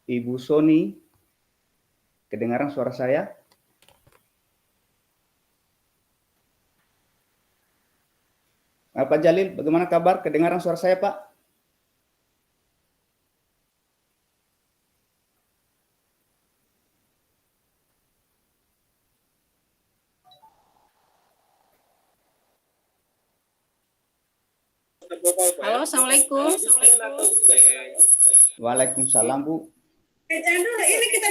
Ibu Sony, kedengaran suara saya? Pak Jalil, bagaimana kabar? Kedengaran suara saya, Pak? Halo, Assalamualaikum. Waalaikumsalam, Bu. Ini kita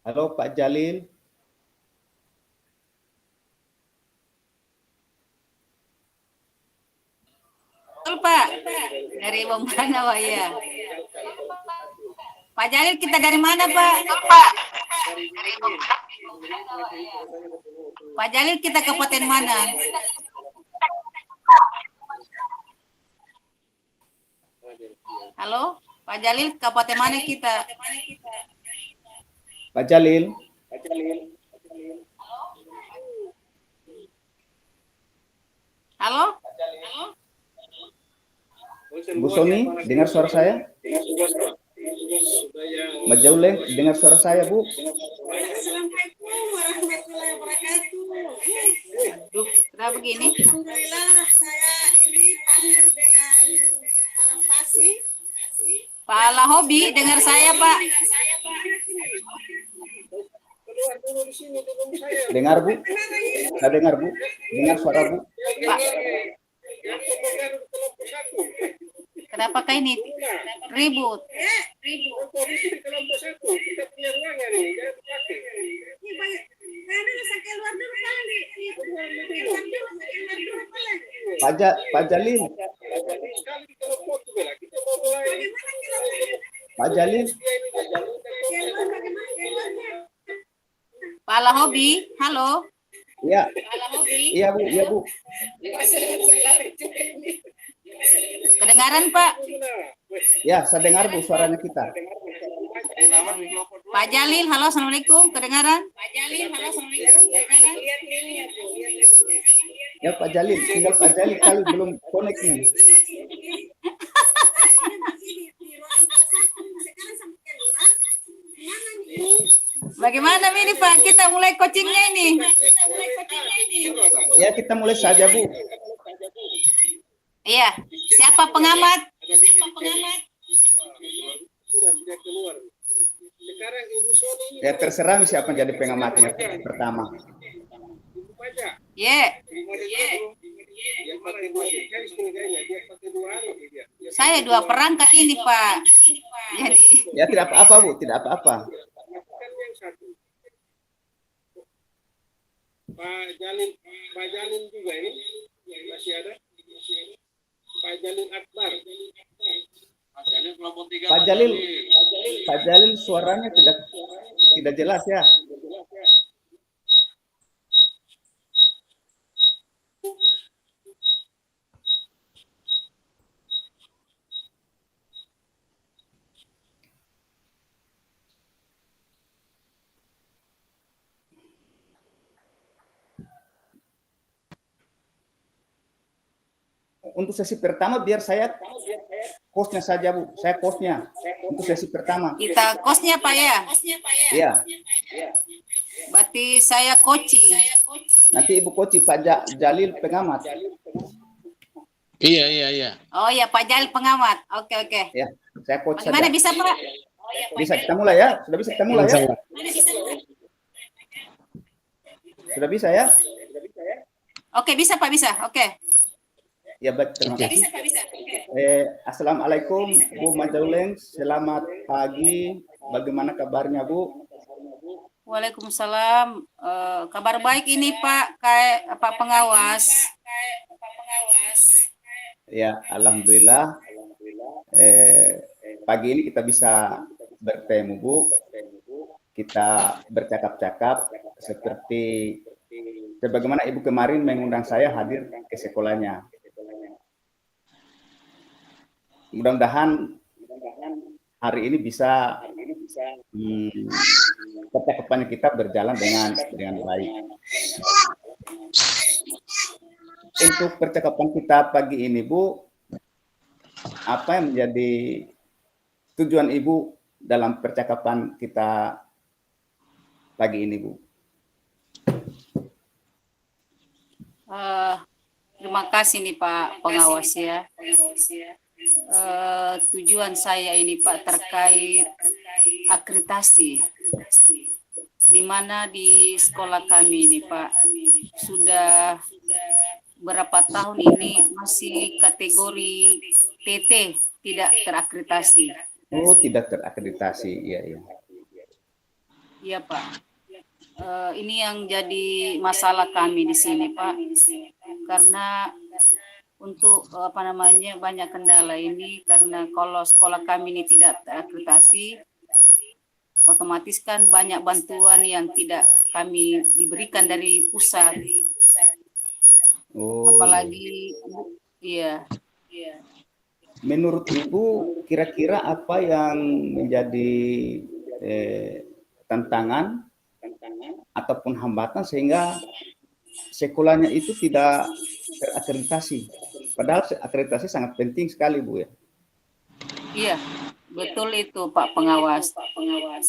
Halo, Pak Jalil. Betul, Pak. Dari mana, Pak? Ya. Pak Jalil, kita dari mana, Pak? Pak. Pak Jalil, kita kabupaten mana? Halo, Pak Jalil, kabupaten mana kita? Pak Jalil. Halo? Bu Sony, dengar suara saya? Majauleng, dengar suara saya, Bu? Assalamualaikum warahmatullahi wabarakatuh. Duh, kenapa begini? Alhamdulillah, saya ini partner dengan Pak Fasi. Pak Lahobi, dengar saya, Pak. Dengar, Bu? Saya dengar, Bu. Dengar suara, Bu? Pak. Kenapa kayak ini ribut? Pak Jalil. Pak Jalil. Pak Lahobi, halo. Iya. Iya, Bu. Iya, Bu. Kedengaran, Pak? Ya, saya dengar, Bu, suaranya kita. Pak Jalil, halo, Assalamualaikum. Kedengaran? Pak Jalil, halo, Assalamualaikum. Kedengaran? Ya, Pak Jalil. Tinggal Pak Jalil kali belum connect nih. Bagaimana ini, Pak? Kita mulai coachingnya ini. Ya, kita mulai saja, Bu. Iya. Siapa pengamat? Ya, terserah siapa jadi pengamatnya pertama. Saya dua perangkat ini, Pak. Jadi. Ya, tidak apa-apa, Bu. Tidak apa-apa. Pak Jalil juga ini masih ada. Pak Jalil Akbar. Pak Jalil suaranya tidak jelas ya. Untuk sesi pertama biar saya kosnya saja, Bu. Saya kosnya untuk sesi pertama. Kita kosnya, Pak, ya? Iya. Berarti saya koci. Nanti Ibu koci, Pak Jalil pengamat. Iya. Oh ya, Pak Jalil pengamat. Oke. Ya, saya coach saja. Bagaimana bisa, Pak? Bisa kita mulai ya? Sudah bisa kita mulai ya? Sudah bisa ya? Oke, bisa, Pak, bisa. Oke. Ya, baik, terima kasih. Assalamualaikum, Bu Majauleng. Selamat pagi. Bagaimana kabarnya, Bu? Waalaikumsalam. Kabar baik ini, Pak, Pak pengawas. Ya, alhamdulillah. Pagi ini kita bisa bertemu, Bu. Kita bercakap-cakap seperti sebagaimana Ibu kemarin mengundang saya hadir ke sekolahnya. Mudah-mudahan hari ini bisa percakapan kita berjalan dengan baik. Untuk percakapan kita pagi ini, Bu, apa yang menjadi tujuan Ibu dalam percakapan kita pagi ini, Bu? Terima kasih nih Pak Pengawas ya. Tujuan saya ini Pak terkait akreditasi, di mana di sekolah kami ini Pak sudah berapa tahun ini masih kategori TT, tidak terakreditasi. Oh, tidak terakreditasi, iya. Iya Pak. Ini yang jadi masalah kami di sini Pak, karena untuk banyak kendala ini, karena kalau sekolah kami ini tidak terakreditasi, otomatis kan banyak bantuan yang tidak kami diberikan dari pusat. Oh, Apalagi iya. Menurut Ibu, kira-kira apa yang menjadi tantangan ataupun hambatan sehingga sekolahnya itu tidak terakreditasi? Padahal akreditasi sangat penting sekali, Bu, ya. Iya, betul itu Pak Pengawas.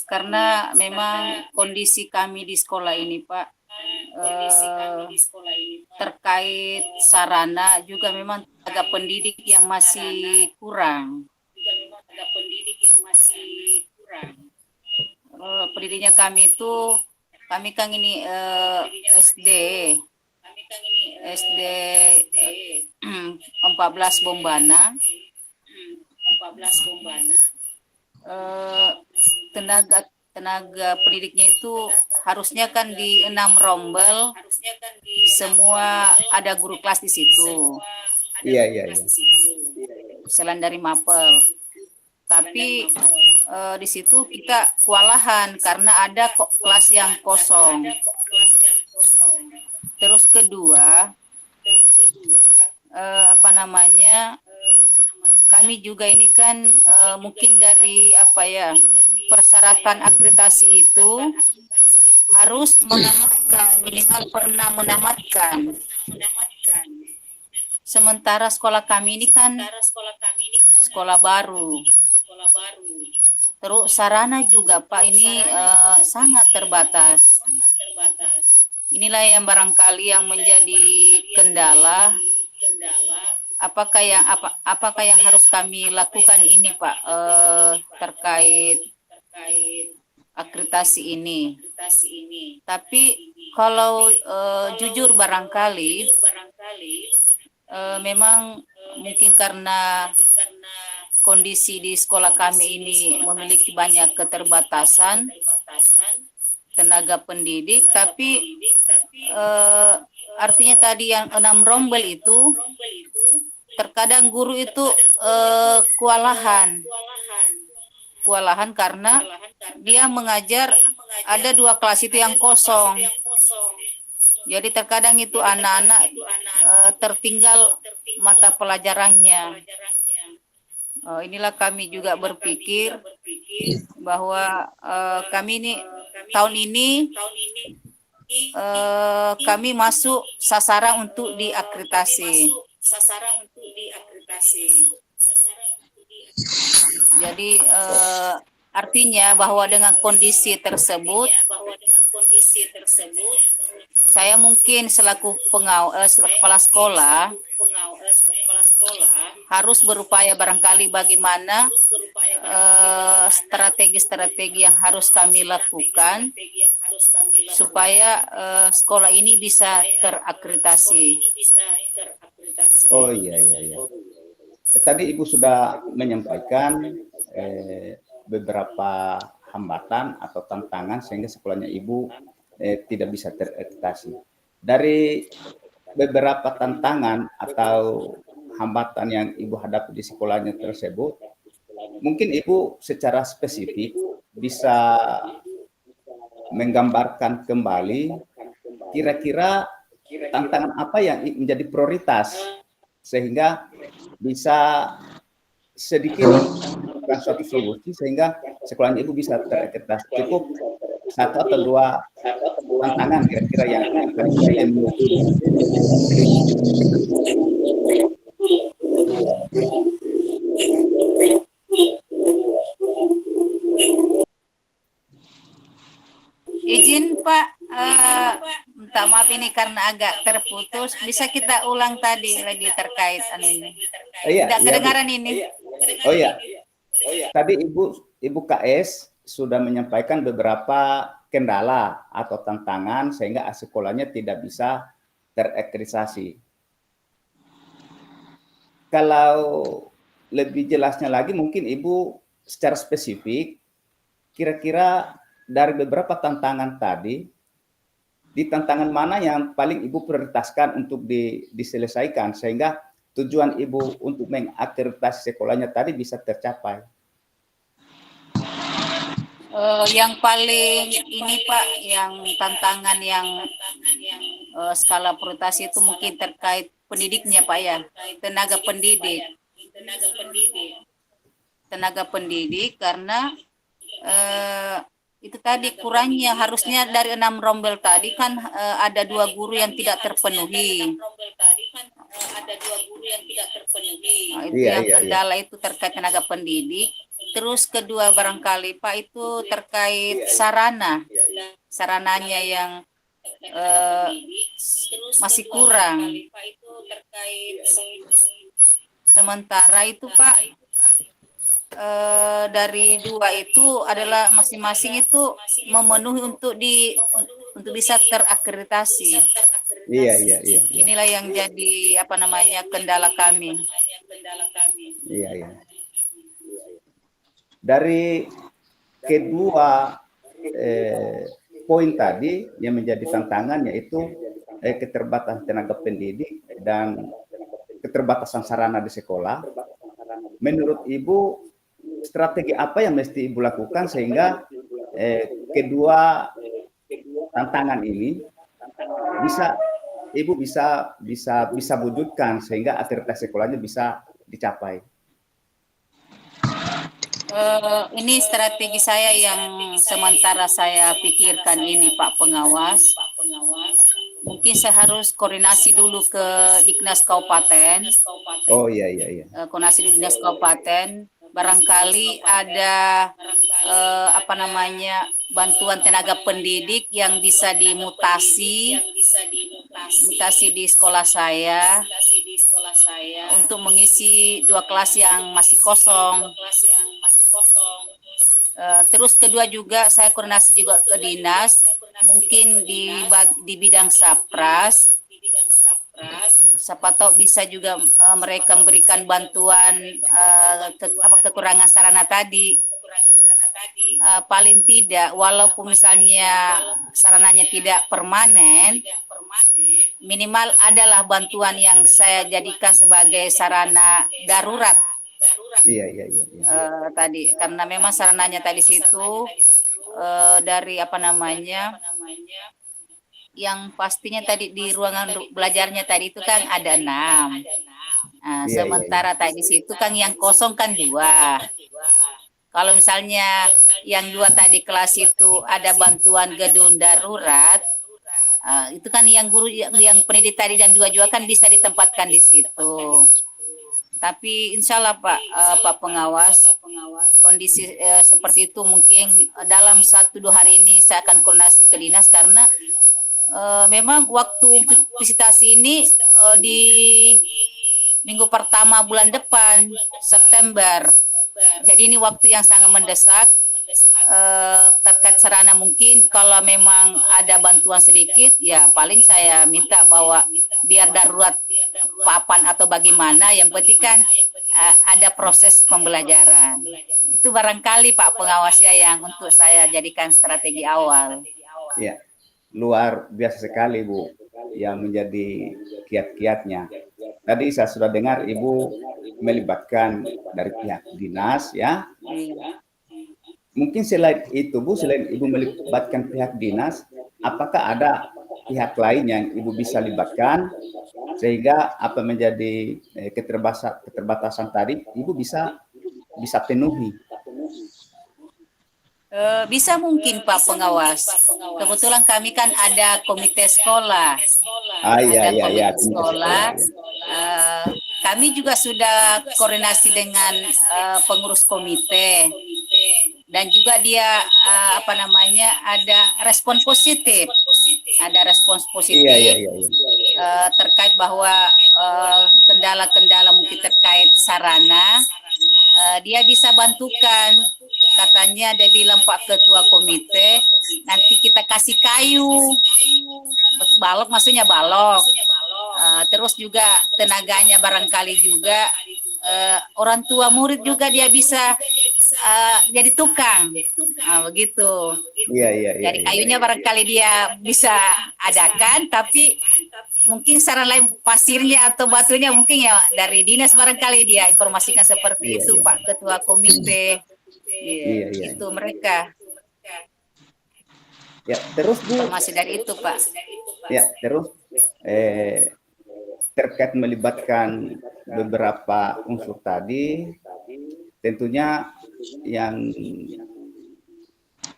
Karena memang kondisi kami di sekolah ini Pak, terkait sarana juga memang tenaga pendidik yang masih kurang. Pendidiknya kami itu, kami kan ini SD 14 Bombana. Tenaga pendidiknya itu harusnya kan di 6 rombel, semua ada guru kelas di situ. Iya. Selain dari mapel. Tapi di situ kita kewalahan karena ada kelas yang kosong. Terus kedua, kami juga ini kan mungkin dari persyaratan akreditasi itu harus menamatkan, minimal pernah menamatkan. Sementara sekolah kami ini kan sekolah baru. Terus sarana juga Pak ini sangat terbatas. Inilah yang barangkali yang menjadi kendala. Apakah yang harus kami lakukan ini Pak terkait akreditasi ini? Tapi kalau jujur barangkali memang mungkin karena kondisi di sekolah kami ini memiliki banyak keterbatasan tenaga pendidik, tapi artinya tadi yang 6 rombel itu terkadang guru itu kewalahan karena dia mengajar ada 2 kelas itu yang kosong. Jadi terkadang itu anak-anak tertinggal mata pelajarannya. Inilah kami juga berpikir bahwa kami ini tahun ini kami masuk sasaran untuk diakreditasi. Jadi artinya bahwa dengan kondisi tersebut saya mungkin selaku kepala sekolah harus berupaya barangkali bagaimana strategi-strategi yang harus kami lakukan supaya sekolah ini bisa terakreditasi. Oh iya. Tadi Ibu sudah menyampaikan beberapa hambatan atau tantangan sehingga sekolahnya Ibu tidak bisa terakreditasi. Dari beberapa tantangan atau hambatan yang Ibu hadapi di sekolahnya tersebut, mungkin Ibu secara spesifik bisa menggambarkan kembali kira-kira tantangan apa yang menjadi prioritas sehingga bisa sedikit melakukan suatu solusi sehingga sekolahnya ibu bisa terakreditasi. Cukup satu atau dua tantangan kira-kira yang paling penting menurut ibu. Izin Pak, minta maaf ini karena agak terputus. Bisa kita ulang tadi lagi terkait ini? Iya, Tidak iya, Bu. kedengaran ini. Oh iya. Tadi Ibu KS sudah menyampaikan beberapa kendala atau tantangan sehingga sekolahnya tidak bisa terakreditasi. Kalau lebih jelasnya lagi mungkin Ibu secara spesifik kira-kira dari beberapa tantangan tadi, di tantangan mana yang paling Ibu prioritaskan untuk diselesaikan sehingga tujuan Ibu untuk mengakreditasi sekolahnya tadi bisa tercapai? Yang paling ini Pak, yang tantangan yang skala prioritas itu mungkin terkait pendidiknya Pak ya, tenaga pendidik karena itu tadi kurangnya, harusnya dari 6 rombel tadi kan ada 2 guru yang tidak terpenuhi. Nah, itu yang kendala itu terkait tenaga pendidik. Terus kedua barangkali Pak itu terkait sarananya yang masih kurang. Sementara itu Pak dari 2 itu adalah masing-masing itu memenuhi untuk bisa terakreditasi. Iya. Inilah yang jadi kendala kami. Iya. Dari kedua poin tadi yang menjadi tantangan yaitu keterbatasan tenaga pendidik dan keterbatasan sarana di sekolah. Menurut Ibu, strategi apa yang mesti Ibu lakukan sehingga kedua tantangan ini Ibu bisa wujudkan sehingga akreditasi sekolahnya bisa dicapai? Ini strategi saya yang sementara saya pikirkan ini Pak Pengawas. Mungkin saya harus koordinasi dulu ke Dinas Kabupaten. Oh iya. Koordinasi dulu Dinas Kabupaten. Barangkali ada bantuan tenaga pendidik yang bisa dimutasi di sekolah saya untuk mengisi 2 kelas yang masih kosong. Terus kedua juga saya koordinasi juga ke dinas, mungkin di bidang sapras. Siapa tahu bisa juga mereka memberikan bantuan kekurangan sarana tadi. Paling tidak walaupun misalnya sarananya tidak permanen, minimal adalah bantuan yang saya jadikan sebagai sarana darurat. Iya. Tadi karena memang sarananya tadi situ dari yang pastinya tadi di ruangan belajarnya tadi itu kan ada 6. Sementara tadi situ kan yang kosong kan 2. Kalau misalnya yang 2 tadi kelas itu ada bantuan gedung darurat, itu kan yang guru yang pendidik tadi dan 2 juga kan bisa ditempatkan di situ. Tapi insya Allah Pak Pengawas, kondisi seperti itu mungkin dalam 1-2 hari ini saya akan koordinasi ke dinas karena memang waktu visitasi ini di minggu pertama bulan depan September. Jadi ini waktu yang sangat mendesak. Terkait sarana mungkin kalau memang ada bantuan sedikit ya paling saya minta bahwa biar darurat papan atau bagaimana, yang penting kan ada proses pembelajaran. Itu barangkali Pak Pengawas ya yang untuk saya jadikan strategi awal. Ya, luar biasa sekali Bu yang menjadi kiat-kiatnya. Tadi saya sudah dengar Ibu melibatkan dari pihak dinas ya. Mungkin selain itu Bu, selain Ibu melibatkan pihak dinas, apakah ada pihak lain yang Ibu bisa libatkan sehingga apa menjadi keterbatasan tadi Ibu bisa penuhi. Bisa mungkin Pak Pengawas. Kebetulan kami kan ada komite sekolah. Iya, Ada iya, iya. komite sekolah. Kami juga sudah koordinasi dengan pengurus komite. Dan juga dia ada respon positif. Ada respons positif. Iya, iya, iya. Terkait bahwa kendala-kendala mungkin terkait sarana, dia bisa bantukan. Katanya dia bilang Pak Ketua Komite, nanti kita kasih kayu, balok maksudnya balok. Terus juga tenaganya barangkali juga orang tua murid juga dia bisa jadi tukang, begitu. Iya, iya, iya. Jadi kayunya barangkali dia bisa adakan, tapi mungkin saran lain pasirnya atau batunya mungkin ya dari dinas barangkali dia informasikan seperti Iya, itu iya. Pak Ketua Komite. Iya, iya. Itu mereka. Ya, terus Bu. Informasi dari itu Pak. Ya, terus terkait melibatkan beberapa unsur tadi, tentunya yang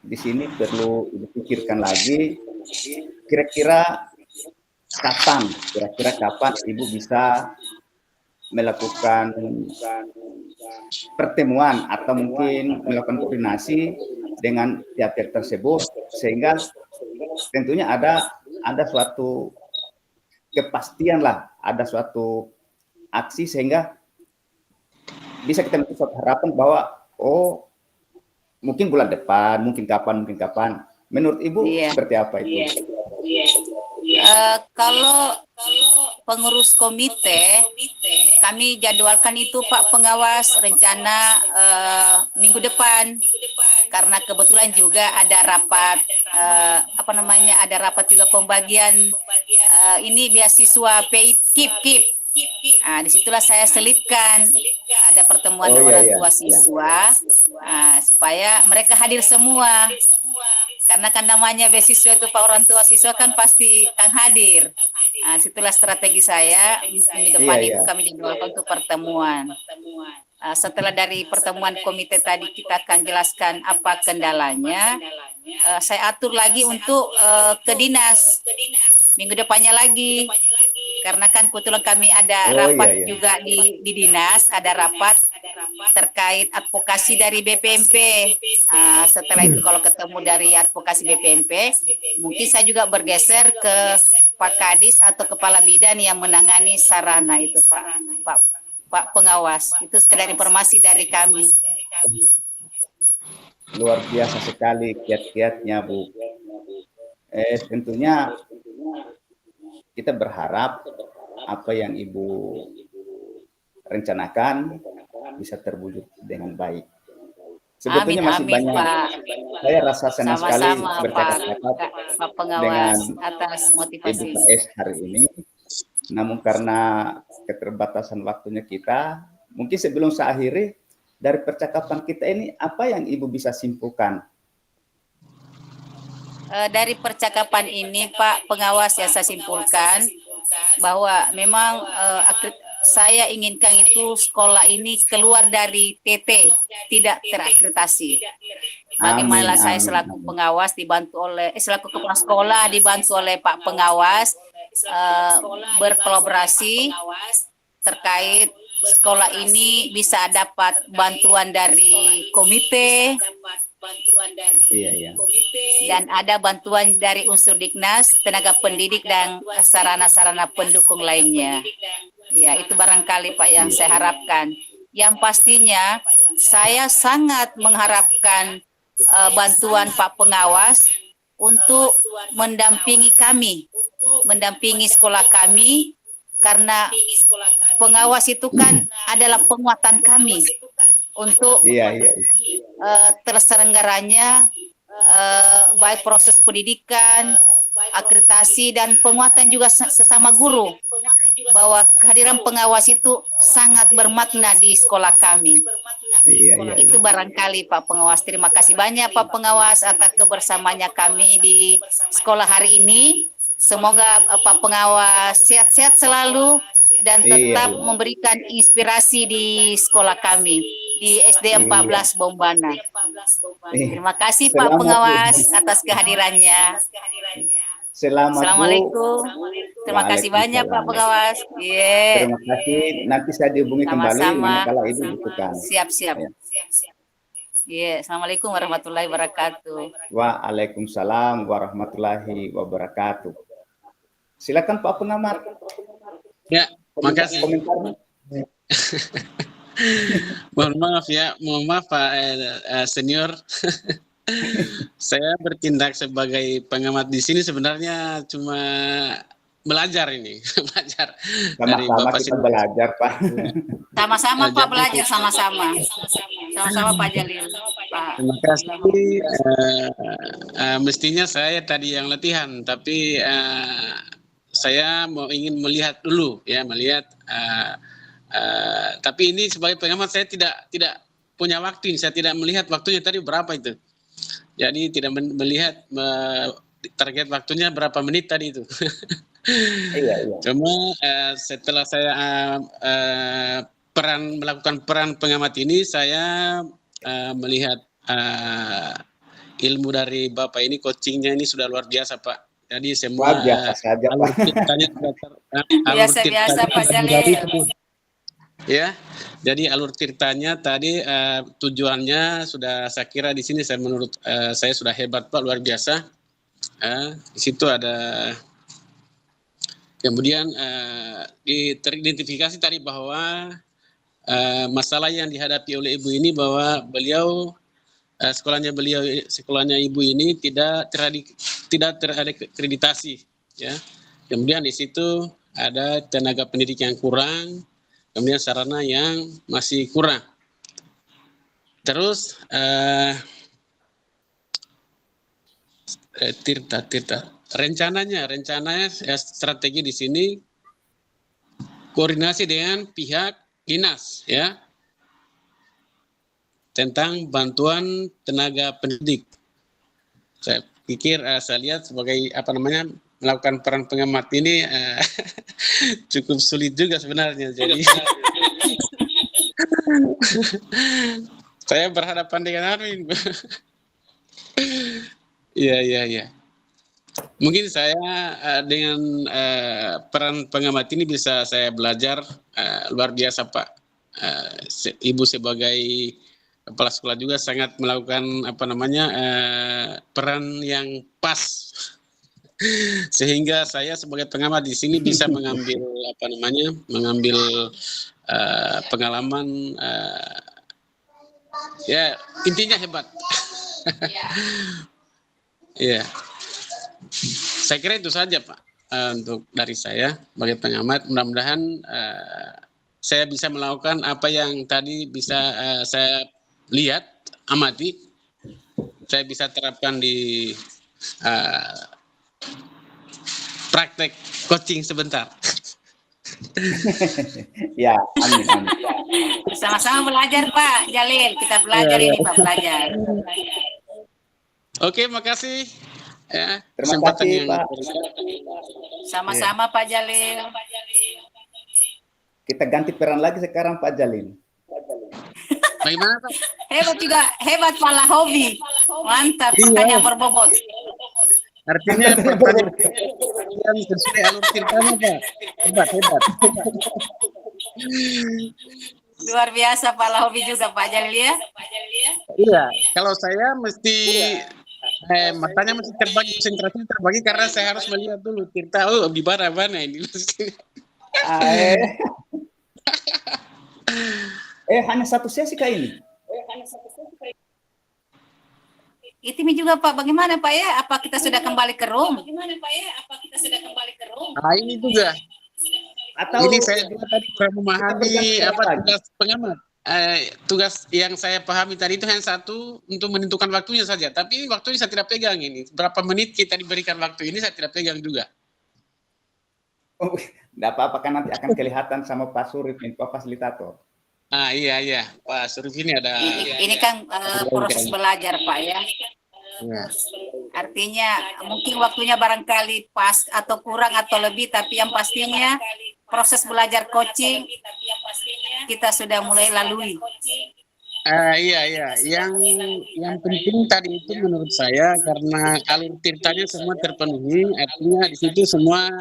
di sini perlu dipikirkan lagi, kira-kira kapan Ibu bisa melakukan pertemuan atau mungkin melakukan koordinasi dengan pihak tersebut sehingga tentunya ada suatu kepastian lah, ada suatu aksi sehingga bisa kita memiliki suatu harapan bahwa mungkin bulan depan, mungkin kapan. Menurut Ibu seperti apa itu? Kalau pengurus komite, kami jadwalkan itu Pak Pengawas rencana minggu depan, karena kebetulan juga ada rapat ada rapat juga pembagian ini beasiswa KIP. Disitulah saya selipkan ada pertemuan orang tua siswa supaya mereka hadir semua. Karena kan namanya beasiswa itu Pak orang tua siswa kan pasti akan hadir. Situlah strategi saya minggu depan itu kami jadwalkan untuk pertemuan. Setelah dari pertemuan komite tadi kita akan jelaskan apa kendalanya. Saya atur lagi untuk ke dinas minggu depannya lagi. Karena kan kebetulan kami ada rapat juga di dinas, ada rapat terkait advokasi dari BPMP. Setelah itu kalau ketemu dari advokasi BPMP, mungkin saya juga bergeser ke Pak Kadis atau Kepala Bidan yang menangani sarana itu Pak Pengawas. Itu sekedar informasi dari kami. Luar biasa sekali kiat-kiatnya Bu. Tentunya kita berharap apa yang Ibu rencanakan bisa terwujud dengan baik. Sebetulnya masih banyak. Pak. Saya rasa senang sekali bercakap-cakap dengan atas motivasi Ibu KS hari ini. Namun karena keterbatasan waktunya kita, mungkin sebelum saya akhiri dari percakapan kita ini, apa yang Ibu bisa simpulkan? Dari percakapan ini Pak Pengawas yang saya simpulkan bahwa memang saya inginkan itu sekolah ini keluar dari TT, tidak terakreditasi. Bagaimana saya selaku pengawas dibantu oleh selaku kepala sekolah dibantu oleh Pak Pengawas berkolaborasi terkait sekolah ini bisa dapat bantuan dari komite. Dan ada bantuan dari unsur Diknas, tenaga pendidik dan sarana-sarana pendukung lainnya. Ya, itu barangkali Pak yang saya harapkan. Yang pastinya saya sangat mengharapkan bantuan Pak Pengawas untuk mendampingi kami, mendampingi sekolah kami, karena pengawas itu kan adalah penguatan kami untuk terselenggaranya baik proses pendidikan, akreditasi dan penguatan juga sesama guru, bahwa kehadiran pengawas itu sangat bermakna di sekolah kami. Itu barangkali Pak Pengawas. Terima kasih banyak Pak Pengawas atas kebersamaannya kami di sekolah hari ini. Semoga Pak Pengawas sehat-sehat selalu dan tetap Iya. memberikan inspirasi di sekolah kami di SD 14 Bombana. Terima kasih Pak Selamat, Bu. Pengawas atas kehadirannya. Selamat, Bu. Assalamualaikum. Terima kasih banyak Pak Pengawas. Iya. Terima kasih. Nanti saya dihubungi kembali Sama-sama. manakala Ibu butuhkan. Siap-siap. Ya. Iya, Assalamualaikum warahmatullahi wabarakatuh. Waalaikumsalam warahmatullahi wabarakatuh. Silakan Pak Pengamat. Ya, makasih. Komentarnya. Mohon maaf Pak senior. Saya bertindak sebagai pengamat di sini sebenarnya cuma belajar ini, belajar dari Sama-sama Bapak kita senior. belajar, Pak. Sama-sama Pak belajar sama-sama. Sama-sama Pak Jalil. Pak. Terima kasih. Mestinya saya tadi yang latihan, tapi saya ingin melihat dulu ya, tapi ini sebagai pengamat saya tidak punya waktu, saya tidak melihat waktunya tadi berapa itu. Jadi tidak melihat target waktunya berapa menit tadi itu. Iya. Cuma setelah saya melakukan peran pengamat ini, saya melihat ilmu dari Bapak ini, coachingnya ini sudah luar biasa Pak. Jadi semua Wah, biasa saja, Pak. alur ceritanya sudah Biasa-biasa Pak Jalil. Ya, jadi alur ceritanya tadi tujuannya sudah saya kira di sini menurut saya sudah hebat Pak, luar biasa. Di situ ada kemudian teridentifikasi tadi bahwa masalah yang dihadapi oleh ibu ini bahwa beliau sekolahnya ibu ini tidak terakreditasi ya. Kemudian di situ ada tenaga pendidik yang kurang, kemudian sarana yang masih kurang. Terus rencananya strategi di sini koordinasi dengan pihak dinas ya tentang bantuan tenaga pendidik. Saya pikir saya lihat sebagai melakukan peran pengamat ini cukup sulit juga sebenarnya. Jadi saya berhadapan dengan Armin. Iya. Mungkin saya dengan peran pengamat ini bisa saya belajar luar biasa Pak. Ibu sebagai kepala sekolah juga sangat melakukan peran yang pas sehingga saya sebagai pengamat di sini bisa mengambil pengalaman ya intinya hebat. Ya, saya kira itu saja Pak untuk dari saya sebagai pengamat. Mudah-mudahan saya bisa melakukan apa yang tadi bisa saya lihat, amati, saya bisa terapkan di praktek coaching sebentar. Ya, amin. Sama-sama belajar Pak Jalil. Kita belajar ini Pak, belajar. Oke, makasih. Ya, Terima kasih, Pak. Sama-sama Pak Jalil. Kita ganti peran lagi sekarang Pak Jalil. Bagaimana Pak? Hebat malah hobi. Mantap, pertanyaan berbobot. Artinya pertanyaan yang sesuai alur ceritanya Pak. Hebat. Luar biasa Pak Lahobi juga Pak Jalil ya. Iya, kalau saya mesti matanya mesti terbagi, konsentrasinya terbagi karena saya harus melihat dulu cerita di mana ini. Hanya satu sesi kah ini? Itu juga Pak, bagaimana Pak ya? Apa kita sudah kembali ke room? Ini juga. Atau Ini saya juga tadi memahami tugas pengamat. Tugas yang saya pahami tadi itu hanya satu untuk menentukan waktunya saja. Tapi waktu ini saya tidak pegang ini. Berapa menit kita diberikan waktu ini saya tidak pegang juga. Tidak apa-apa kan nanti akan kelihatan sama Pak Surip, Pak Fasilitator. Iya. Pak Surip ini ada. Ini kan proses belajar Pak ya. Artinya mungkin waktunya barangkali pas atau kurang atau lebih, tapi yang pastinya proses belajar coaching kita sudah mulai lalui. Iya. Yang penting tadi itu menurut saya karena alur ceritanya semua terpenuhi, artinya di situ semua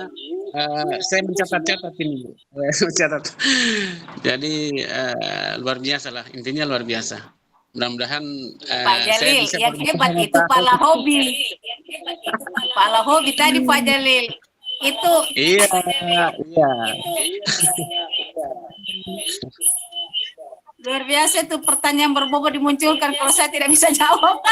saya mencatat-catat ini, Bu. Mencatat. Jadi luar biasa lah, intinya luar biasa. Mudah-mudahan Pak saya Jalil, bisa yang berbicara hebat sama itu Pak Pak Lahobi. Pak Lahobi tadi Pak Jalil. Itu Iya. luar biasa tuh pertanyaan berbobot dimunculkan kalau saya tidak bisa jawab.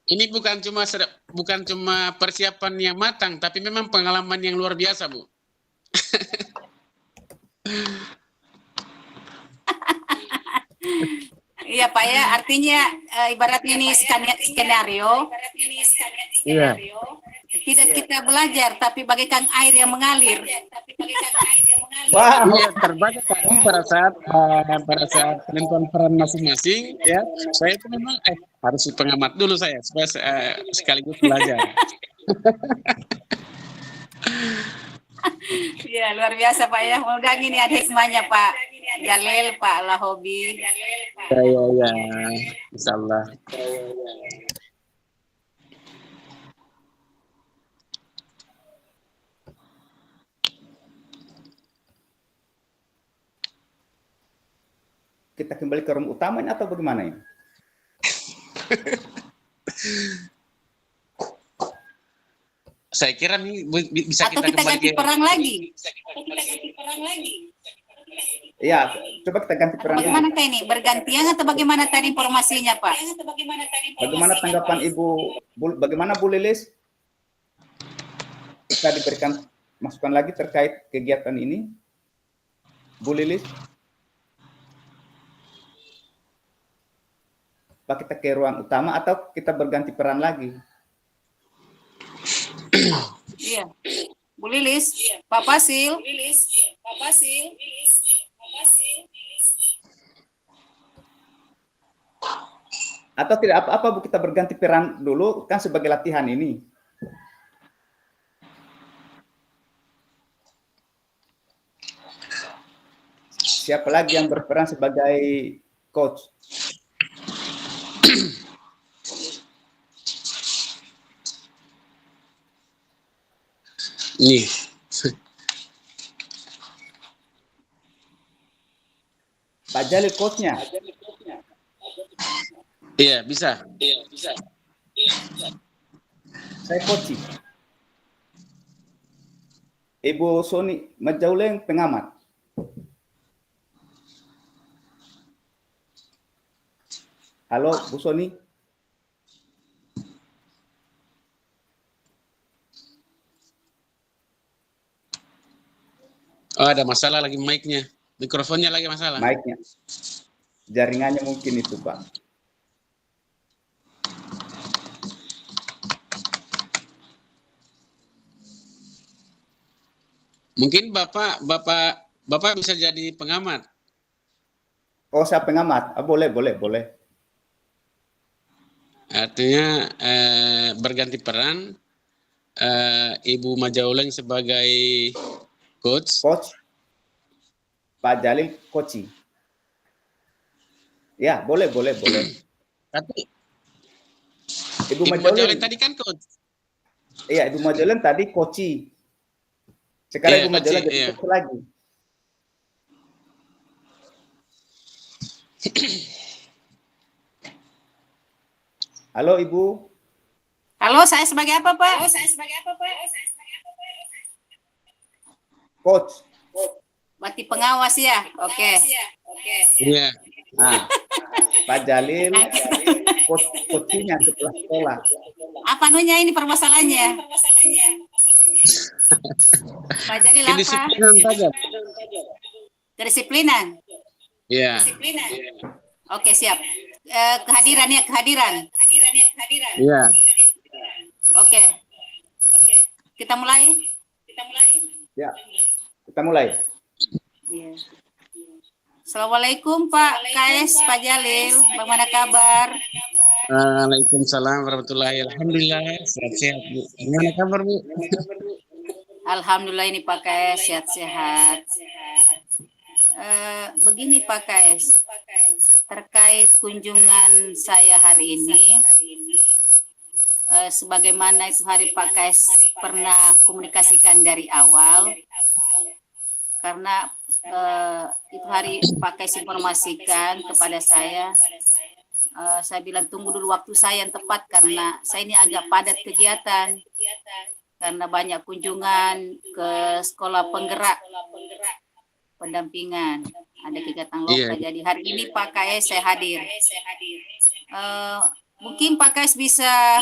Ini bukan cuma persiapan yang matang, tapi memang pengalaman yang luar biasa, Bu. Iya Pak ya, artinya ibarat ini skenario. Iya. Tidak kita belajar, tapi bagaikan air yang mengalir. Wah, Iya, terbaca tadi pada saat penentuan peran masing-masing, ya. Saya itu memang harus pengamat dulu saya supaya sekaligus belajar. Iya, luar biasa Pak ya. Mudah-mudahan ini ada hikmahnya Pak Jalil, Pak Lahobi. Ya, insyaallah. kita kembali ke room utamanya atau bagaimana ini? Saya kira ini bisa Atau kita kita kembali ganti ke perang lagi. Iya, coba kita ganti peran. Bagaimana Teh ini? Bergantian atau bagaimana tadi informasinya Pak? Bagaimana tanggapan Ibu? Bagaimana Bu Lilis? Bisa diberikan masukan lagi terkait kegiatan ini, Bu Lilis? Apa kita ke ruang utama atau kita berganti peran lagi? Iya. Bu Lilis, Pak Pasil. Atau tidak apa-apa Bu, kita berganti peran dulu kan sebagai latihan ini. Siapa lagi yang berperan sebagai coach? nih. Pak Jalil coachnya. Iya, bisa. Saya coaching. Ibu Soni Majauleng pengamat. Halo Bu Soni. Oh, ada masalah lagi mic-nya. Mikrofonnya lagi masalah. Mic-nya. Jaringannya mungkin itu, Pak. Mungkin Bapak bisa jadi pengamat. Oh, saya pengamat. Boleh. Artinya berganti peran Ibu Majauleng sebagai coach. Pak Jalil coaching. Ya, boleh. Tapi Ibu Ibu Majauleng tadi kan coach. Iya, Ibu Majauleng tadi coaching. Sekarang Ibu Majauleng jadi coach lagi. Halo Ibu. Halo, saya sebagai apa Pak? Coach. Berarti pengawas ya? Oke. Iya. Nah, Pak Jalil coachingnya setelah sekolah. Apa nunya ini permasalahannya? Pak Jalil apa? Kedisiplinan saja. Kedisiplinan. Iya. Oke, siap. Kehadiran. Iya. Oke. Kita mulai. Ya, kita mulai. Iya. Assalamualaikum Pak KS, Pak Jalil, bagaimana kabar? Waalaikumsalam warahmatullahi Alhamdulillah, sehat-sehat Bu. Gimana kabar Bu? Alhamdulillah ini Pak KS sehat-sehat. Begini Pak KS, terkait kunjungan saya hari ini, sebagaimana itu hari Pak KS pernah komunikasikan dari awal, karena itu hari Pak KS informasikan kepada saya bilang tunggu dulu waktu saya yang tepat karena saya ini agak padat kegiatan karena banyak kunjungan ke sekolah penggerak pendampingan, ada kegiatan lokal. Jadi hari ini Pak KS saya hadir. Mungkin Pak KS bisa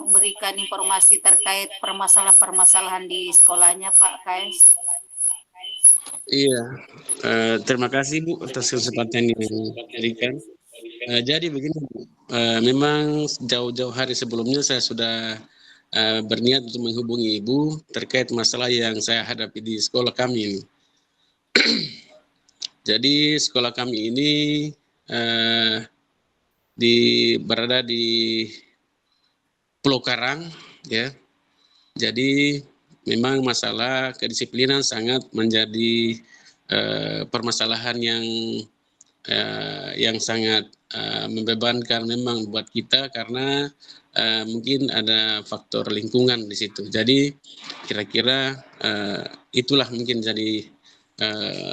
memberikan informasi terkait permasalahan-permasalahan di sekolahnya Pak KS. Iya, terima kasih Bu atas kesempatan yang diberikan. Jadi begini Bu, memang jauh-jauh hari sebelumnya saya sudah berniat untuk menghubungi Ibu terkait masalah yang saya hadapi di sekolah kami ini. Jadi sekolah kami ini berada di Pulau Karang, ya. Jadi memang masalah kedisiplinan sangat menjadi permasalahan yang sangat membebankan memang buat kita karena mungkin ada faktor lingkungan di situ. Jadi kira-kira itulah mungkin jadi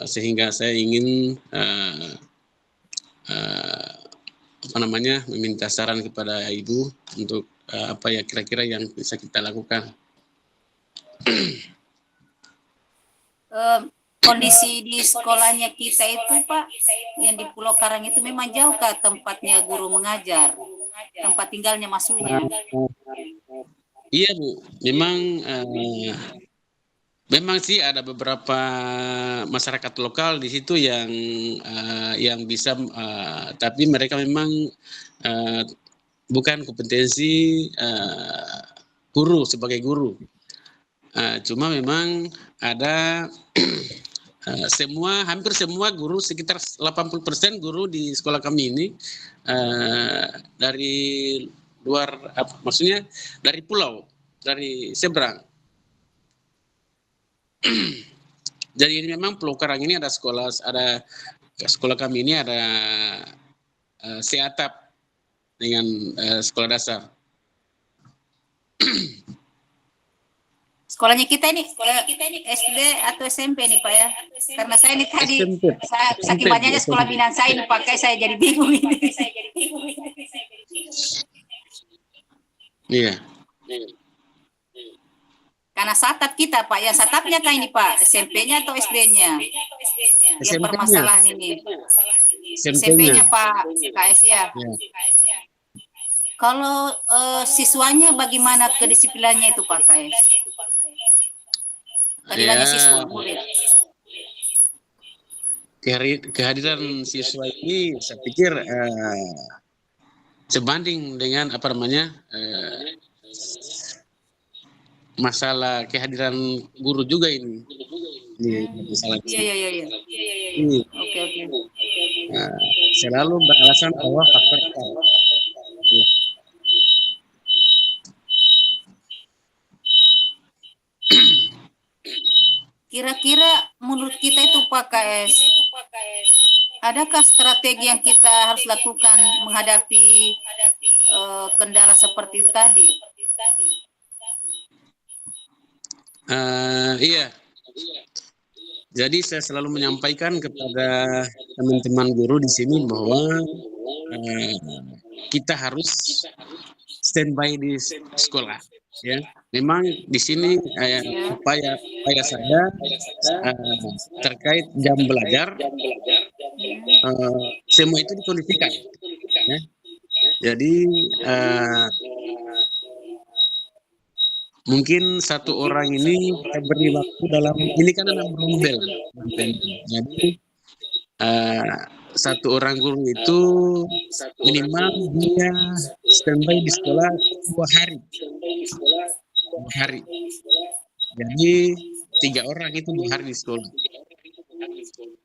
sehingga saya ingin meminta saran kepada Ibu untuk apa ya kira-kira yang bisa kita lakukan. Kondisi di sekolahnya kita itu Pak, yang di Pulau Karang itu memang jauh ke tempatnya guru mengajar, tempat tinggalnya maksudnya. Iya Bu, memang sih ada beberapa masyarakat lokal di situ yang bisa, tapi mereka memang bukan kompetensi guru sebagai guru. Cuma memang ada hampir semua guru, sekitar 80% guru di sekolah kami ini dari luar, maksudnya dari pulau, dari seberang. Jadi ini memang Pulau Karang ini ada sekolah kami ini ada seatap dengan sekolah dasar. Sekolahnya kita ini SD atau SMP nih Pak ya? Karena saya ini tadi saking banyaknya sekolah binaan saya ini pakai saya jadi bingung ini. Iya. Karena satap kita Pak, ya satapnya kan ini Pak, SMP-nya atau SD-nya? Yang permasalahan ini. SMP-nya Pak KS ya. Kalau siswanya bagaimana kedisiplinannya itu Pak KS? Kehadirannya siswa murid. Kehadiran siswa ini saya pikir sebanding dengan masalah kehadiran guru juga ini. Masalah Iya. Oke. Selalu beralasan bahwa faktor Kira-kira menurut kita itu Pak KS, adakah strategi yang kita harus lakukan menghadapi kendala seperti itu tadi? Iya. Jadi saya selalu menyampaikan kepada teman-teman guru di sini bahwa kita harus standby di sekolah. Ya, memang di sini upaya saya terkait jam belajar semua itu dikondisikan. Ya. Jadi mungkin satu orang ini kita beri waktu dalam ini kan ada rombel. Jadi satu orang guru itu minimal dia standby di sekolah 2 hari. Jadi 3 orang itu 2 hari di sekolah.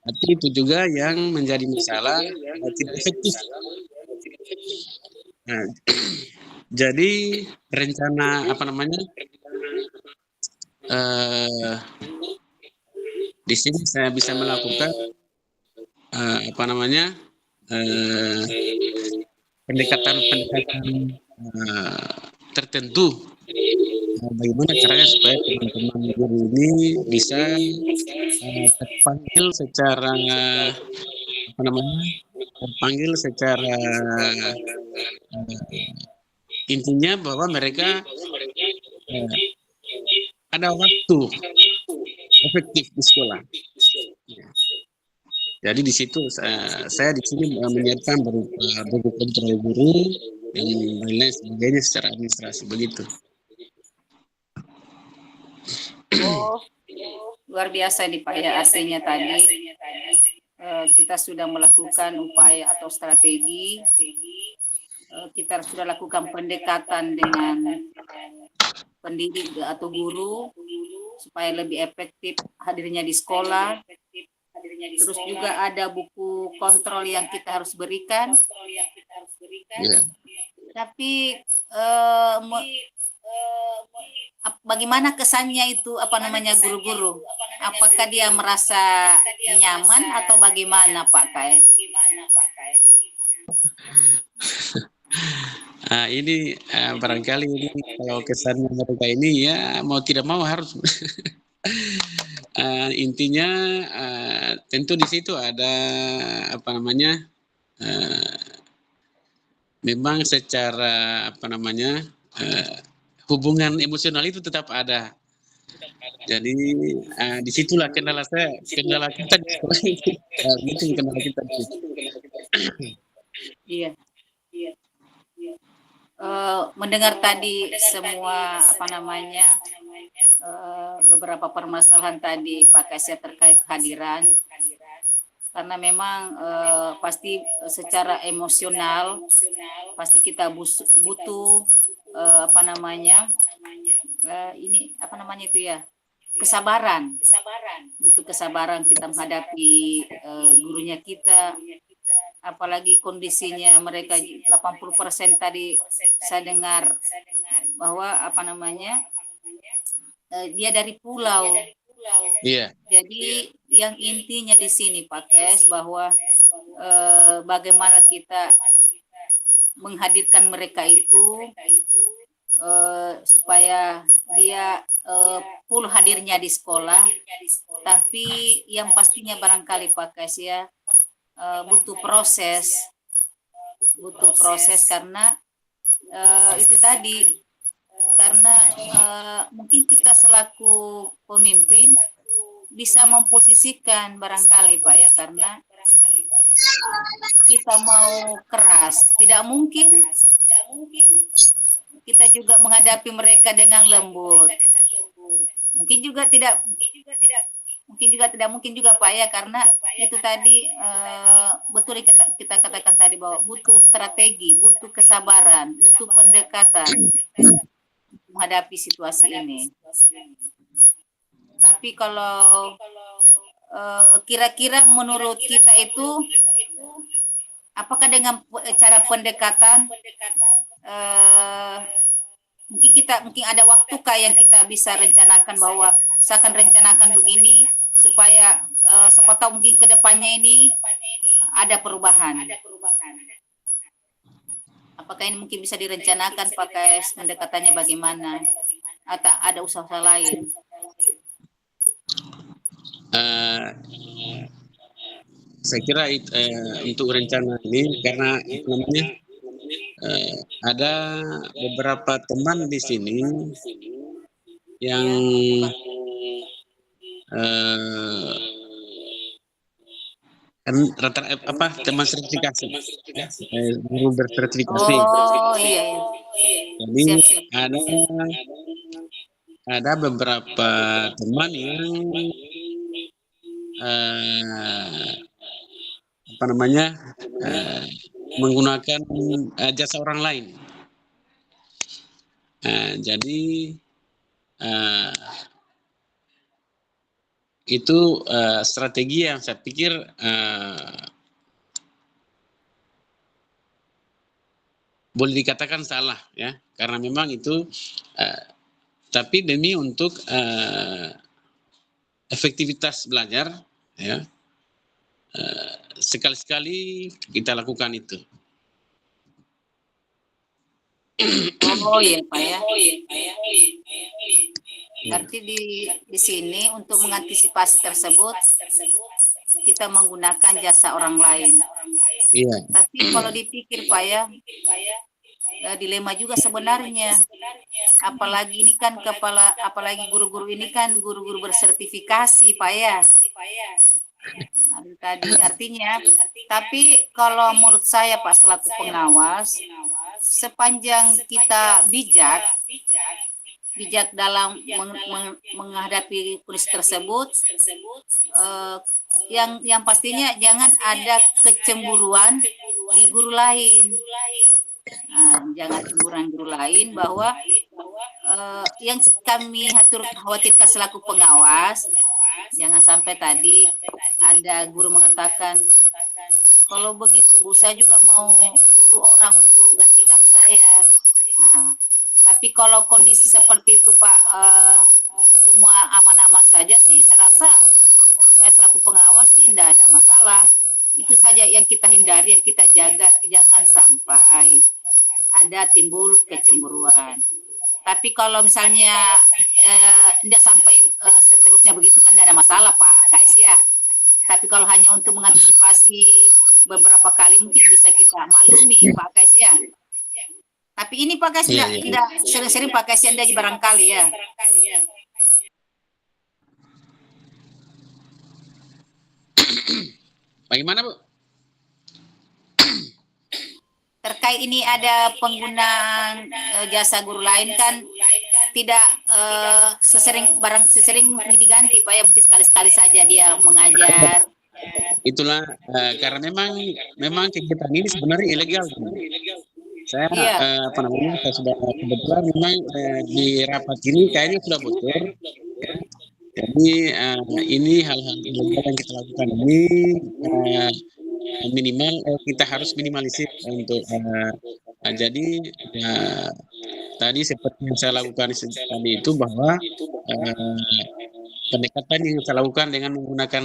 Tapi itu juga yang menjadi masalah, tidak efektif. Nah, jadi rencana di sini saya bisa melakukan pendekatan tertentu. Bagaimana caranya supaya teman-teman guru ini bisa terpanggil secara intinya bahwa mereka ada waktu efektif di sekolah. Jadi di situ saya di sini menyiapkan buku kontrol guru dan lain sebagainya secara administrasi begitu. Oh, luar biasa nih Pak ya, artinya tadi kita sudah melakukan upaya atau strategi, kita sudah lakukan pendekatan dengan pendidik atau guru supaya lebih efektif hadirnya di sekolah. Terus juga ada buku kontrol yang kita harus berikan. Yeah. Tapi bagaimana kesannya itu guru-guru? Apakah dia merasa nyaman atau bagaimana Pak KS? Ini barangkali ini kalau kesannya mereka ini ya mau tidak mau harus intinya tentu di situ ada memang secara hubungan emosional itu tetap ada. Jadi disitulah kendala kita di sekolah itu. Itu kendala kita. Iya. Mendengar tadi semua beberapa permasalahan tadi Pak Kasya terkait kehadiran, karena memang pasti secara emosional pasti kita butuh kesabaran. Butuh kesabaran kita menghadapi gurunya kita, apalagi kondisinya mereka 80% tadi saya dengar bahwa dia dari pulau. Iya. Jadi yang intinya di sini Pak Kes bahwa bagaimana kita menghadirkan mereka itu supaya dia full hadirnya di sekolah, tapi yang pastinya barangkali Pak Kes ya butuh proses karena itu tadi, karena mungkin kita selaku pemimpin bisa memposisikan barangkali Pak ya, karena kita mau keras tidak mungkin, kita juga menghadapi mereka dengan lembut, mungkin juga tidak mungkin juga Pak ya, karena itu tadi betul kita katakan tadi bahwa butuh strategi, butuh kesabaran, butuh pendekatan menghadapi situasi ini. Tapi kalau kira-kira menurut kita itu apakah dengan cara pendekatan mungkin ada waktukah yang kita bisa rencanakan bahwa saya akan rencanakan begini supaya siapa tahu mungkin ke depannya ini ada perubahan. Apakah ini mungkin bisa direncanakan pakai pendekatannya bagaimana? Atau ada usaha lain? Saya kira untuk rencana ini karena ada beberapa teman di sini yang teman sertifikasi, guru bersertifikasi. Oh iya. Jadi ada beberapa teman yang menggunakan jasa orang lain. Jadi itu strategi yang saya pikir boleh dikatakan salah ya, karena memang itu tapi demi untuk efektivitas belajar ya, sekali-sekali kita lakukan itu. Oh iya Pak ya. Berarti di sini untuk mengantisipasi tersebut kita menggunakan jasa orang lain. Iya. Tapi kalau dipikir Pak ya, dilema juga sebenarnya. Apalagi ini kan apalagi guru-guru ini kan guru-guru bersertifikasi Pak ya. Tadi artinya, tapi kalau menurut saya Pak selaku pengawas, sepanjang kita bijak dalam menghadapi kondisi tersebut, yang pastinya jangan ada kecemburuan di guru lain. Jangan cemburuan guru lain bahwa yang kami khawatirkan selaku pengawas, jangan sampai tadi ada guru mengatakan, kalau begitu Bu, saya juga mau suruh orang untuk gantikan saya. Tapi kalau kondisi seperti itu Pak, semua aman-aman saja sih, saya rasa saya selaku pengawas sih tidak ada masalah. Itu saja yang kita hindari, yang kita jaga, jangan sampai ada timbul kecemburuan. Tapi kalau misalnya tidak sampai seterusnya begitu kan tidak ada masalah Pak Kais ya. Tapi kalau hanya untuk mengantisipasi beberapa kali mungkin bisa kita maklumi Pak Kais ya. Tapi ini Pak Kais tidak sering-sering Pak Kais Anda barangkali ya. Bagaimana Bu? Terkait ini ada penggunaan jasa guru lain kan tidak sesering diganti Pak ya, mungkin sekali-sekali saja dia mengajar. Itulah karena memang kegiatan ini sebenarnya ilegal. Saya saya sudah kebetulan memang di rapat ini kayaknya sudah bocor. Jadi ini hal-hal ilegal yang kita lakukan ini minimal kita harus minimalisir untuk jadi tadi seperti yang saya lakukan tadi itu bahwa pendekatan yang saya lakukan dengan menggunakan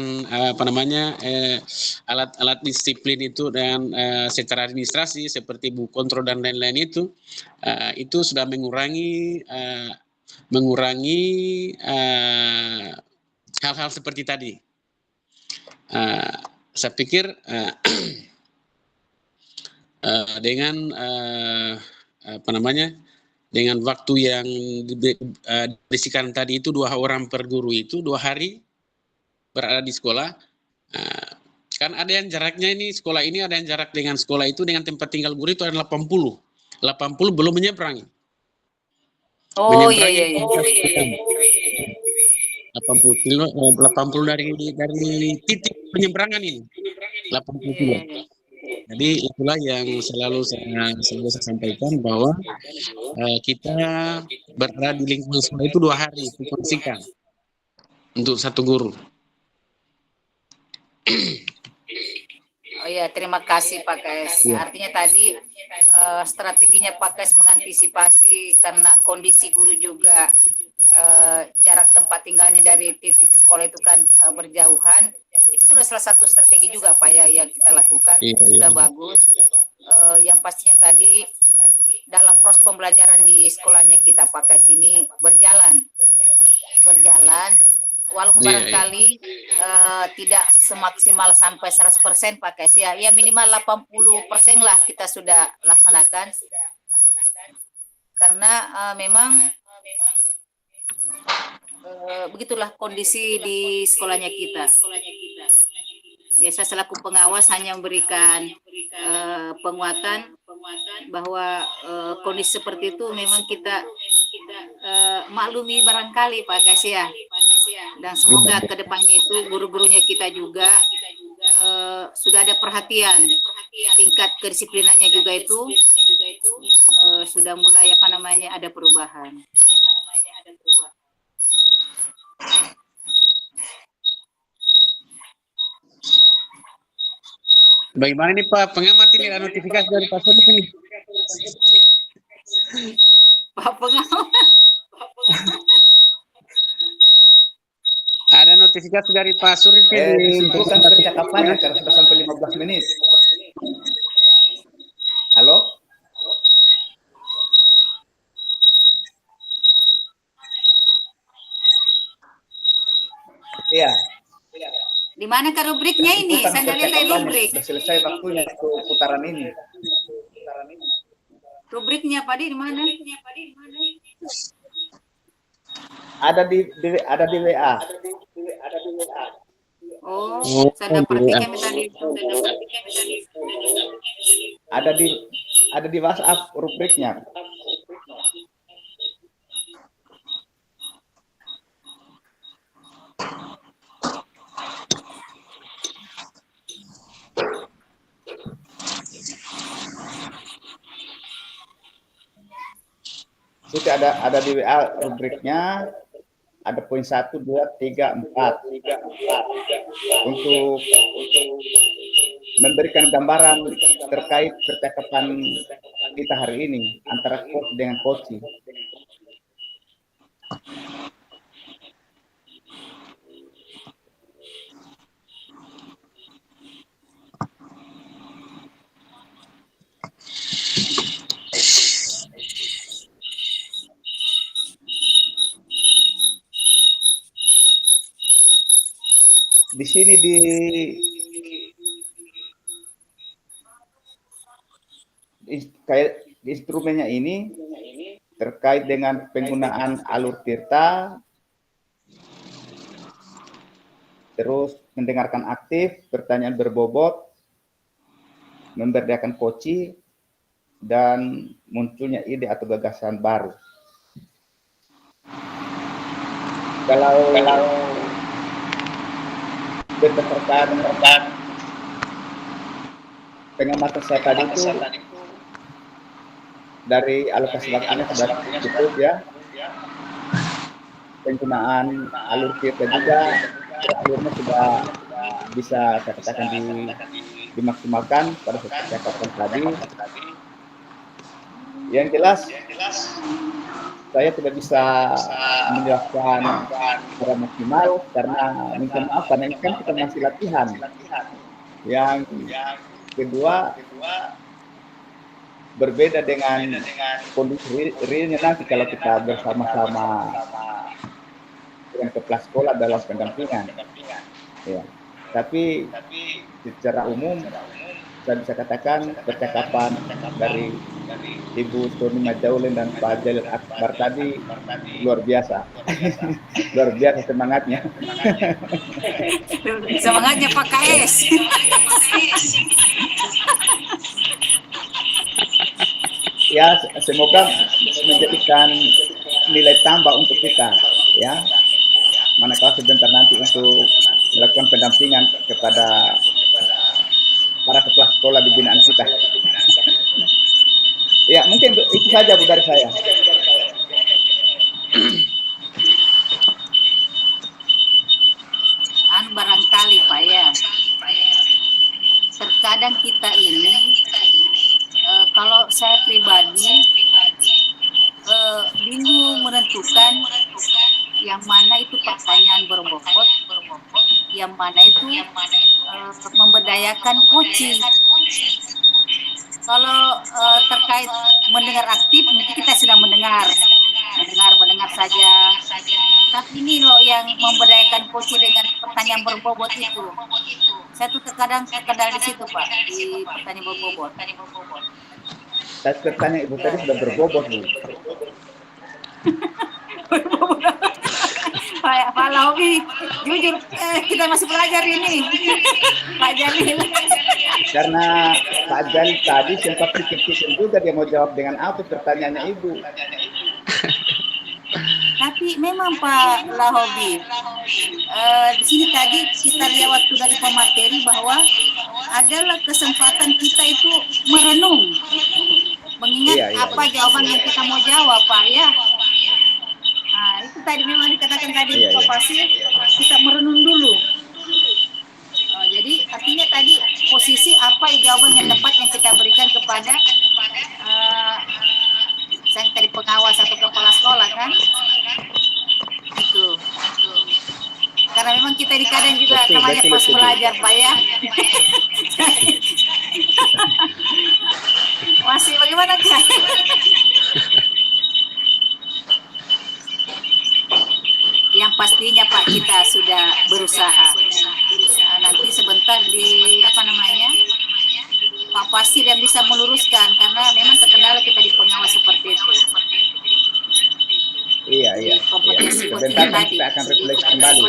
alat-alat disiplin itu dan secara administrasi seperti buku kontrol dan lain-lain itu sudah mengurangi hal-hal seperti tadi. Saya pikir dengan dengan waktu yang diberikan tadi itu 2 orang per guru itu 2 hari berada di sekolah, kan ada yang jaraknya ini sekolah ini ada yang jarak dengan sekolah itu dengan tempat tinggal guru itu ada 80 belum menyeberangi. Oh iya. 80 dari titik penyeberangan ini 80 kilo. Jadi itulah yang selalu saya sampaikan bahwa kita berada di lingkungan sekolah itu 2 hari dikondisikan untuk 1 guru. Oh ya, terima kasih Pak Kais. Artinya tadi strateginya Pak Kais mengantisipasi karena kondisi guru juga jarak tempat tinggalnya dari titik sekolah itu kan berjauhan. Itu sudah salah satu strategi juga Pak ya yang kita lakukan. Sudah bagus. Yang pastinya tadi dalam proses pembelajaran di sekolahnya kita Pak Kais ini berjalan. Walaupun barangkali tidak semaksimal sampai 100% Pak Kais ya minimal 80% lah kita sudah laksanakan. Karena memang begitulah kondisi di sekolahnya kita. Ya, saya selaku pengawas hanya memberikan penguatan bahwa kondisi seperti itu memang kita maklumi barangkali Pak Kais ya. Dan semoga kedepannya itu guru-gurunya kita juga sudah ada perhatian, tingkat kedisiplinannya juga itu sudah mulai ada perubahan. Bagaimana nih Pak pengamat ini, ada notifikasi dari Pak Surip ini? Pak pengamat. Ada notifikasi dari Pak Surip ini. Disimpulkan percakapannya karena sudah sampai 15 menit. Halo? Iya. Di mana ke rubriknya ini? Saya nggak lihat rubrik. Sudah selesai waktunya putaran ini. Rubriknya Pak di mana? Ada di WA. Oh, saya dapat kami tadi itu. Ada di WhatsApp rubriknya. Sudah ada di WA rubriknya, ada poin 1, 2, 3, 4 untuk memberikan gambaran terkait percakapan kita hari ini antara coach dengan coaching. Di sini di instrumennya ini terkait dengan penggunaan alur tirta, terus mendengarkan aktif, pertanyaan berbobot, memberdayakan koci, dan munculnya ide atau gagasan baru. Kalau berdasarkan pengamatan saya tadi itu dari alokasi waktunya sudah cukup ya, penggunaan alur tirta juga alurnya sudah bisa saya katakan dimaksimalkan pada percakapan tadi. Yang jelas saya tidak bisa menjelaskan secara maksimal karena minta maaf karena ini kan kita masih latihan. Yang kedua, berbeda dengan kondisi realnya nanti kalau kita bersama-sama dengan kepala sekolah dalam pendampingan. Ya. Tapi secara umum saya bisa katakan percakapan dari Ibu Tony Majaulen dan Pak Jalil Akbar tadi luar biasa. Luar biasa semangatnya. Semangatnya Pak KS. Ya, semoga menjadikan nilai tambah untuk kita, ya. Manakala sebentar nanti untuk melakukan pendampingan kepada para kepala sekolah di binaan kita. Ya, mungkin itu saja Bu dari saya. Barangkali Pak ya, terkadang kita ini kalau saya pribadi bingung menentukan yang mana itu pertanyaan berbobot, yang mana itu memberdayakan coaching. Kalau terkait mendengar aktif, mungkin kita sudah mendengar saja. Tapi ini loh yang memberdayakan coaching dengan pertanyaan berbobot itu. Saya tuh terkadang terkendala di situ Pak, di pertanyaan berbobot. Saya pertanyaan Ibu tadi sudah berbobot Bu. Pak Lawi, jujur kita masih belajar ini, Pak Jalil. Karena Pak Jalil tadi sempat pikir-pikir juga dia mau jawab dengan apa pertanyaannya Ibu. Tapi memang Pak Lahobi, di sini tadi kita lihat waktu dari pemateri bahwa adalah kesempatan kita itu merenung, mengingat apa jawaban yang kita mau jawab Pak ya. Nah, itu tadi memang dikatakan tadi Pak Pasir, kita merenung dulu. Jadi artinya tadi posisi apa jawaban yang tepat yang kita berikan kepada saya tadi pengawas atau kepala sekolah kan, itu. Karena memang kita di kadang juga namanya pas belajar Pak ya. Masih bagaimana kan? Yang pastinya Pak kita sudah berusaha. Nah, nanti sebentar di Pak pasti dan bisa meluruskan karena memang terkendala kita di pengawas seperti itu. Iya. Kompetisi coaching Sebentar tadi. kita akan refleksi kembali.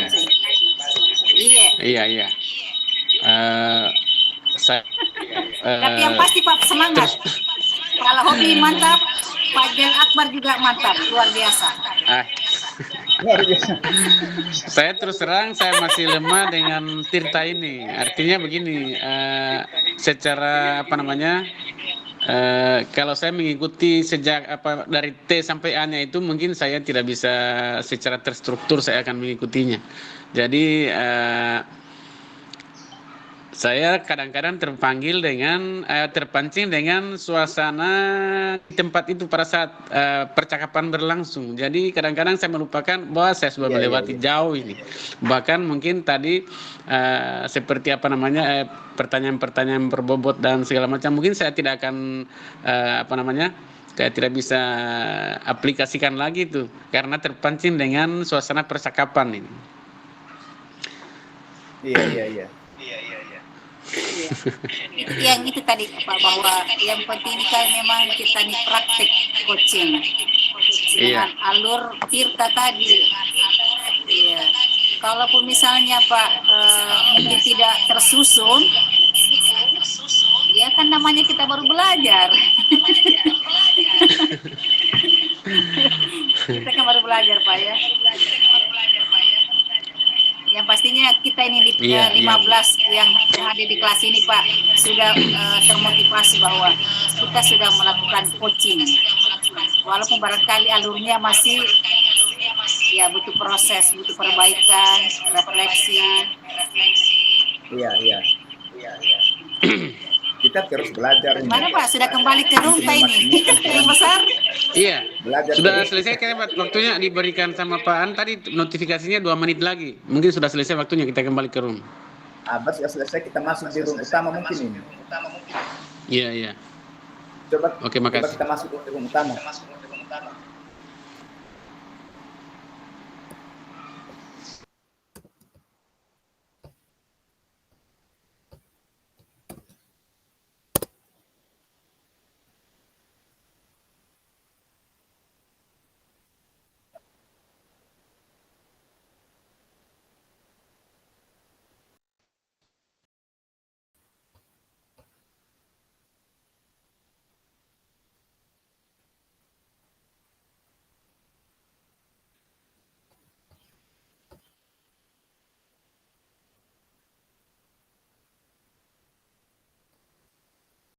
Iya. Tapi yang Saya pasti Pak semangat. Kalau hobi mantap, Pak Jal Akbar juga mantap, luar biasa. Luar biasa. Saya terus terang saya masih lemah dengan Tirta ini. Artinya begini, secara kalau saya mengikuti sejak dari T sampai A-nya itu mungkin saya tidak bisa secara terstruktur saya akan mengikutinya. Jadi saya kadang-kadang terpancing dengan suasana tempat itu pada saat percakapan berlangsung. Jadi kadang-kadang saya melupakan bahwa saya sudah melewati jauh ini. Bahkan mungkin tadi seperti pertanyaan-pertanyaan berbobot dan segala macam, mungkin saya tidak akan kayak tidak bisa aplikasikan lagi itu karena terpancing dengan suasana percakapan ini. Iya. Yang itu tadi Pak, bahwa yang penting ini kan memang kita nih praktik coaching dengan alur Tirta tadi. Iya. Kalaupun misalnya Pak mungkin tidak tersusun, ya kan namanya kita baru belajar. Kita kan baru belajar Pak ya. Yang pastinya kita ini di 15 yang hadir di kelas ini Pak sudah termotivasi bahwa kita sudah melakukan coaching. Walaupun barangkali alurnya masih ya butuh proses, butuh perbaikan, refleksi. Iya. Kita terus belajar. Mana Pak? Sudah kembali ke Runta ini? Yang besar? Iya. Belajar Sudah terus. selesai kayaknya waktunya diberikan sama Pak An tadi notifikasinya 2 menit lagi. Mungkin sudah selesai waktunya kita kembali ke room. Sudah selesai kita masuk di room utama mungkin ini. Iya. Coba Oke, makasih. kita masuk di room utama.